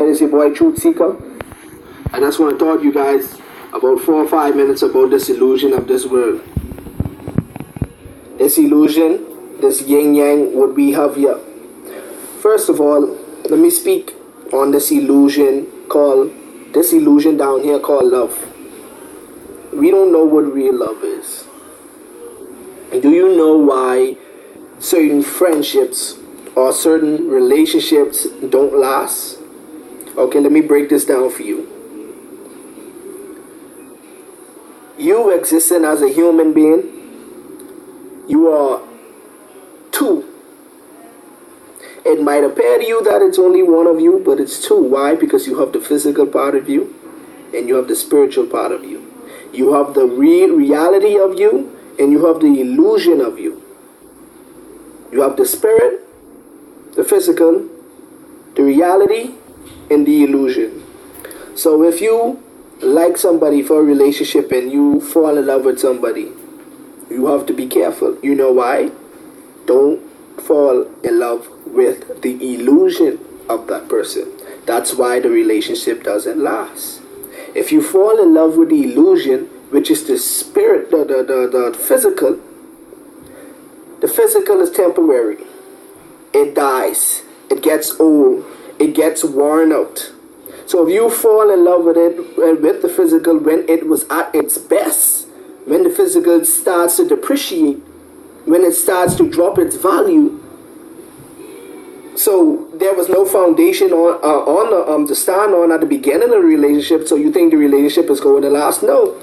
And it's your boy Truth Seeker. I just want to talk to you guys about 4 or 5 minutes about this illusion of this world. This illusion, this yin yang, what we have here. First of all, let me speak on this illusion down here called love. We don't know what real love is. Do you know why certain friendships or certain relationships don't last? Okay, let me break this down for you. You existing as a human being, you are two. It might appear to you that it's only one of you, but it's two. Why? Because you have the physical part of you and you have the spiritual part of you. You have the real reality of you and you have the illusion of you. You have the spirit, the physical, the reality, and the illusion. So if you like somebody for a relationship and you fall in love with somebody, you have to be careful. You know why? Don't fall in love with the illusion of that person. That's why the relationship doesn't last. If you fall in love with the illusion, which is the spirit, the physical is temporary. It dies. It gets old. It gets worn out. So if you fall in love with it, with the physical, when it was at its best, when the physical starts to depreciate, when it starts to drop its value, so there was no foundation to stand on at the beginning of the relationship, so you think the relationship is going to last? No,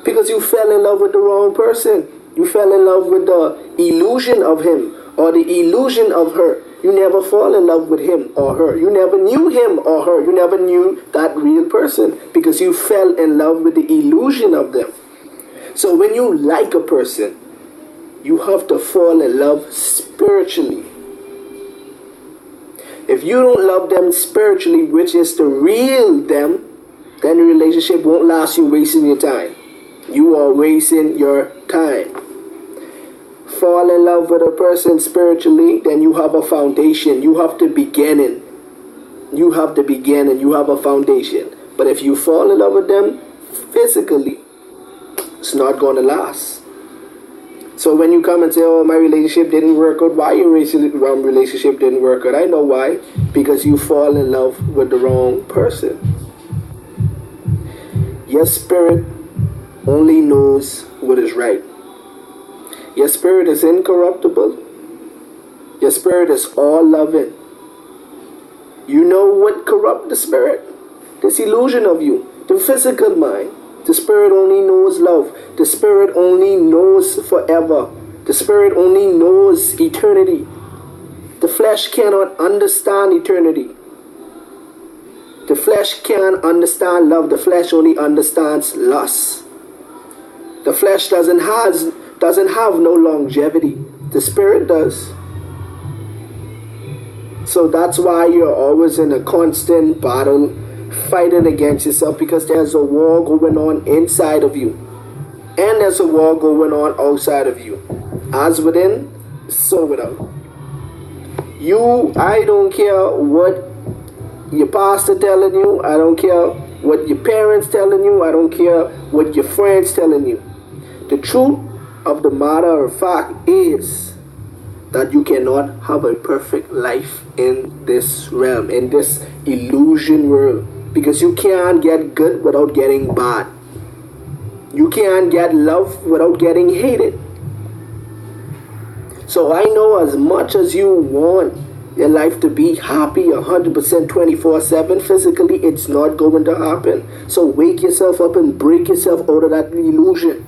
because you fell in love with the wrong person. You fell in love with the illusion of him or the illusion of her. You never fall in love with him or her. You never knew him or her. You never knew that real person because you fell in love with the illusion of them. So when you like a person, you have to fall in love spiritually. If you don't love them spiritually, which is the real them, then the relationship won't last. You wasting your time. You are wasting your time. Fall in love with a person spiritually, then you have a foundation. You have the beginning. You have the beginning. You have a foundation. But if you fall in love with them physically, it's not going to last. So when you come and say, oh, my relationship didn't work out, why your relationship didn't work out? I know why. Because you fall in love with the wrong person. Your spirit only knows what is right. Your spirit is incorruptible. Your spirit is all loving. You know what corrupts the spirit? This illusion of you, the physical mind. The spirit only knows love. The spirit only knows forever. The spirit only knows eternity. The flesh cannot understand eternity. The flesh can't understand love. The flesh only understands lust. The flesh doesn't have no longevity. The spirit does. So that's why you're always in a constant battle, fighting against yourself, because there's a war going on inside of you. And there's a war going on outside of you. As within, so without. I don't care what your pastor telling you. I don't care what your parents telling you. I don't care what your friends telling you. The truth of the matter of fact is that you cannot have a perfect life in this realm, in this illusion world. Because you can't get good without getting bad. You can't get love without getting hated. So I know as much as you want your life to be happy 100% 24/7, physically it's not going to happen. So wake yourself up and break yourself out of that illusion.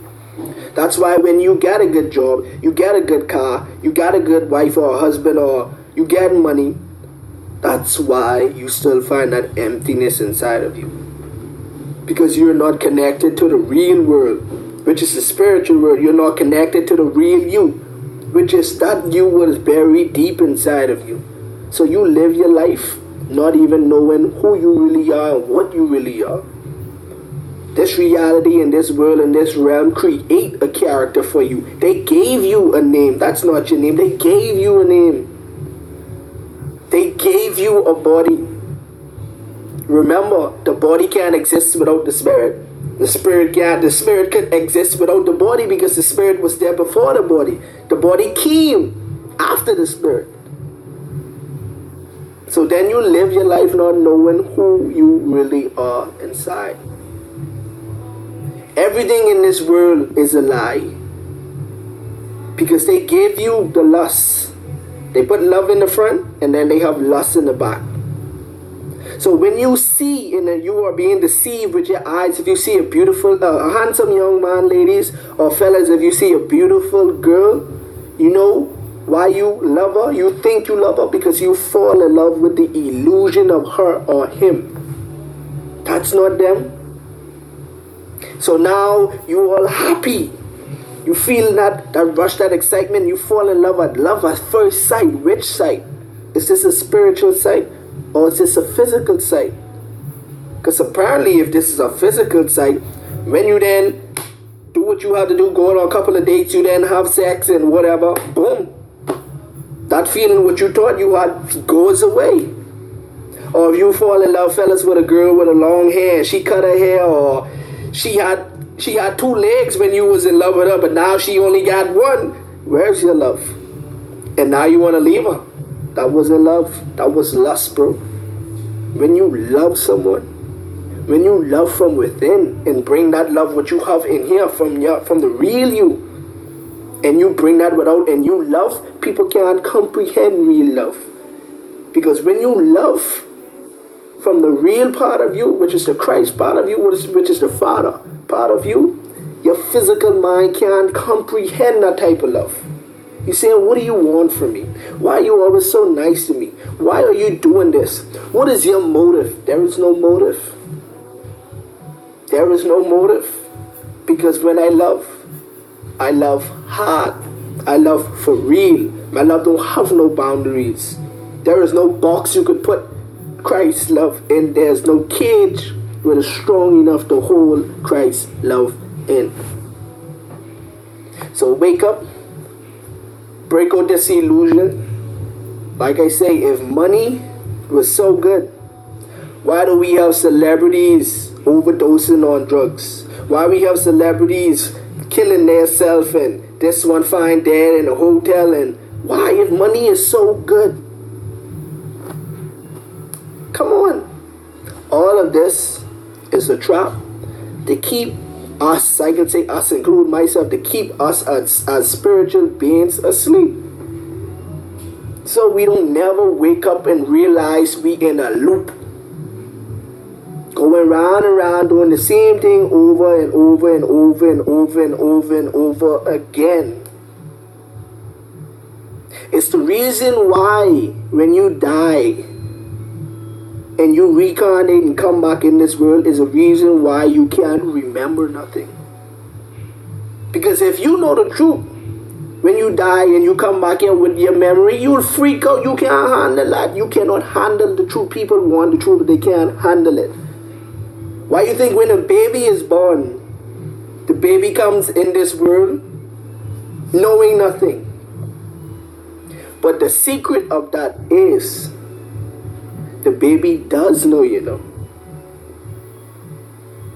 That's why when you get a good job, you get a good car, you got a good wife or a husband, or you get money, that's why you still find that emptiness inside of you. Because you're not connected to the real world, which is the spiritual world. You're not connected to the real you, which is that you was buried deep inside of you. So you live your life not even knowing who you really are and what you really are. This reality and this world and this realm create a character for you. They gave you a name. That's not your name. They gave you a name. They gave you a body. Remember, the body can't exist without the spirit. The spirit can exist without the body because the spirit was there before the body. The body came after the spirit. So then you live your life not knowing who you really are inside. Everything in this world is a lie. Because they gave you the lust. They put love in the front and then they have lust in the back. So when you see and you are being deceived with your eyes, if you see a beautiful, a handsome young man, ladies, or fellas, if you see a beautiful girl, you know why you love her? You think you love her because you fall in love with the illusion of her or him. That's not them. So now you all happy. You feel that rush, that excitement. You fall in love at first sight. Which sight? Is this a spiritual sight? Or is this a physical sight? Because apparently if this is a physical sight, when you then do what you have to do, go on a couple of dates, you then have sex and whatever, boom. That feeling what you thought you had goes away. Or if you fall in love, fellas, with a girl with a long hair, she cut her hair, or she had 2 legs when you was in love with her, but now she only got 1. Where's your love? And now you want to leave her. That wasn't love. That was lust, bro. When you love someone, when you love from within and bring that love what you have in here from the real you, and you bring that without and you love, people can't comprehend real love. Because when you love from the real part of you, which is the Christ part of you, which is the Father part of you, your physical mind can't comprehend that type of love. You're saying, what do you want from me? Why are you always so nice to me? Why are you doing this? What is your motive? There is no motive. There is no motive. Because when I love hard. I love for real. My love don't have no boundaries. There is no box you could put Christ's love in. There's no cage that is strong enough to hold Christ's love in. So wake up. Break out this illusion. Like I say, if money was so good, why do we have celebrities overdosing on drugs? Why we have celebrities killing themselves and this one find dead in a hotel? And why, if money is so good? Come on. All of this is a trap to keep us, I can say us, include myself, to keep us as spiritual beings asleep. So we don't never wake up and realize we in a loop. Going round and round doing the same thing over and over and over and over and over and over again. It's the reason why when you die and you reincarnate and come back in this world is a reason why you can't remember nothing. Because if you know the truth, when you die and you come back here with your memory, you'll freak out. You can't handle that. You cannot handle the truth. People want the truth, but they can't handle it. Why you think when a baby is born, the baby comes in this world knowing nothing? But the secret of that is the baby does know, you know.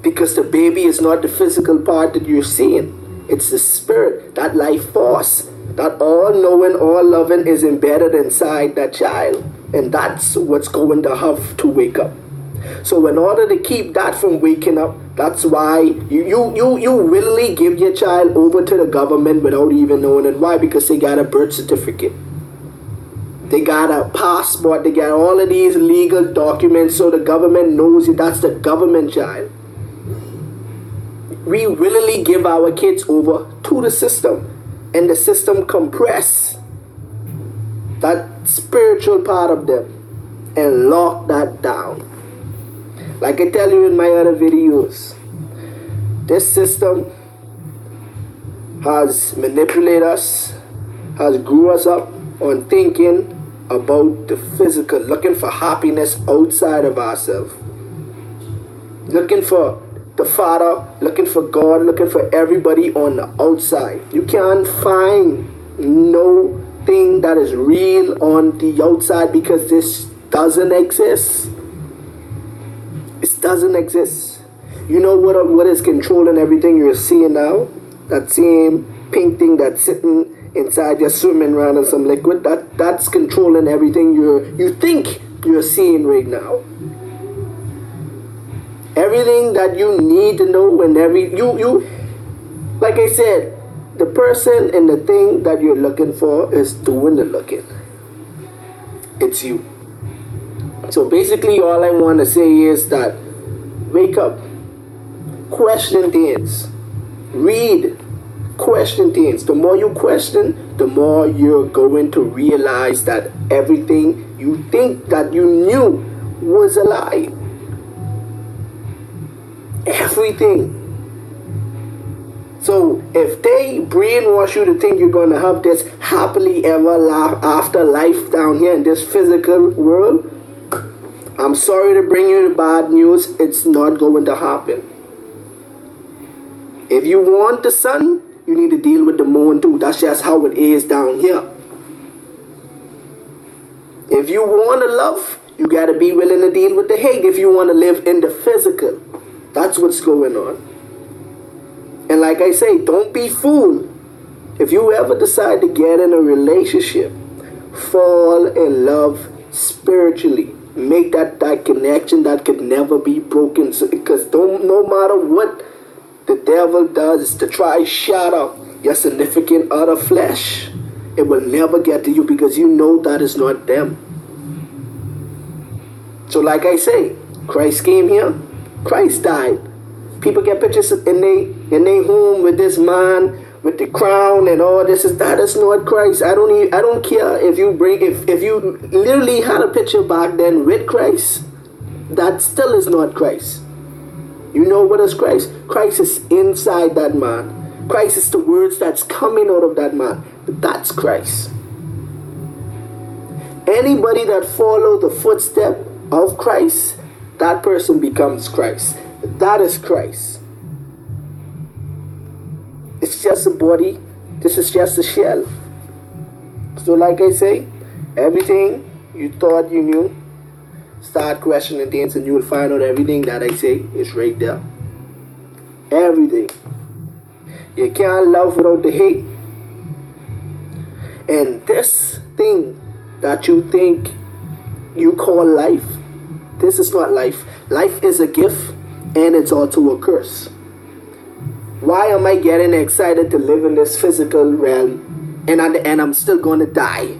Because the baby is not the physical part that you're seeing. It's the spirit, that life force, that all-knowing, all-loving is embedded inside that child. And that's what's going to have to wake up. So in order to keep that from waking up, that's why you willingly give your child over to the government without even knowing it. Why? Because they got a birth certificate. They got a passport. They got all of these legal documents so the government knows you. That's the government child. We willingly give our kids over to the system. And the system compress that spiritual part of them and lock that down. Like I tell you in my other videos, this system has manipulated us, has grew us up on thinking about the physical, looking for happiness outside of ourselves, looking for the Father, looking for God, looking for everybody on the outside. You can't find no thing that is real on the outside because this doesn't exist. doesn't exist. You know what is controlling everything you're seeing now? That same pink thing that's sitting inside your swimming around in some liquid. That's controlling everything you think you're seeing right now. Everything that you need to know, and you like I said, the person and the thing that you're looking for is doing the looking. It's you. So basically all I want to say is that wake up, question things, read, question things. The more you question, the more you're going to realize that everything you think that you knew was a lie. Everything. So if they brainwash you to think you're going to have this happily ever after life down here in this physical world, I'm sorry to bring you the bad news. It's not going to happen. If you want the sun, you need to deal with the moon too. That's just how it is down here. If you want to love, you got to be willing to deal with the hate if you want to live in the physical. That's what's going on. And like I say, don't be fooled. If you ever decide to get in a relationship, fall in love spiritually. Make that connection that could never be broken. Because no matter what the devil does to try shatter your significant other flesh, it will never get to you because you know that is not them. So like I say, Christ came here, Christ died. People get pictures in their home with this man with the crown and all this. That is not Christ. I don't care if you if you literally had a picture back then with Christ. That still is not Christ. You know what is Christ? Christ is inside that man. Christ is the words that's coming out of that man. That's Christ. Anybody that follow the footstep of Christ, that person becomes Christ. That is Christ. It's just a body. This is just a shell. So like I say, everything you thought you knew, start questioning things and you will find out everything that I say is right there. Everything. You can't love without the hate. And this thing that you think you call life, this is not life. Life is a gift and it's also a curse. Why am I getting excited to live in this physical realm and at the end I'm still going to die?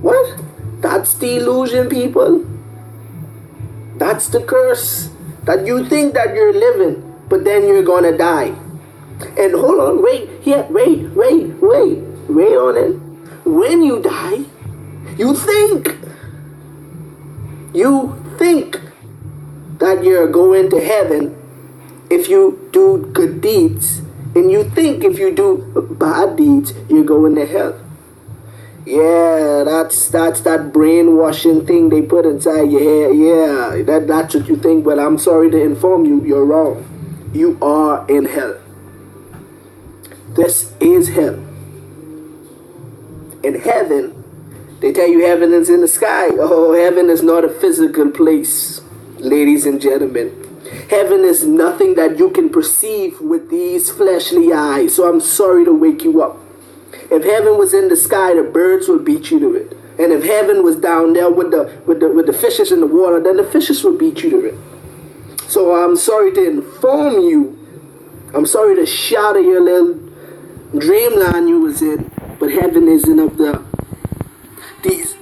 What? That's the illusion, people. That's the curse. That you think that you're living, but then you're going to die. And hold on, wait on it. When you die, you think that you're going to heaven if you do good deeds, and you think if you do bad deeds, you're going to hell. Yeah, that's that brainwashing thing they put inside your head. Yeah, that's what you think, but I'm sorry to inform you, you're wrong. You are in hell. This is hell. In heaven, they tell you heaven is in the sky. Oh, heaven is not a physical place, ladies and gentlemen. Heaven is nothing that you can perceive with these fleshly eyes. So I'm sorry to wake you up. If heaven was in the sky, the birds would beat you to it. And if heaven was down there with the fishes in the water, then the fishes would beat you to it. So I'm sorry to inform you. I'm sorry to shatter your little dreamland you was in. But heaven isn't up there. These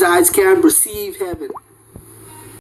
eyes can't perceive heaven.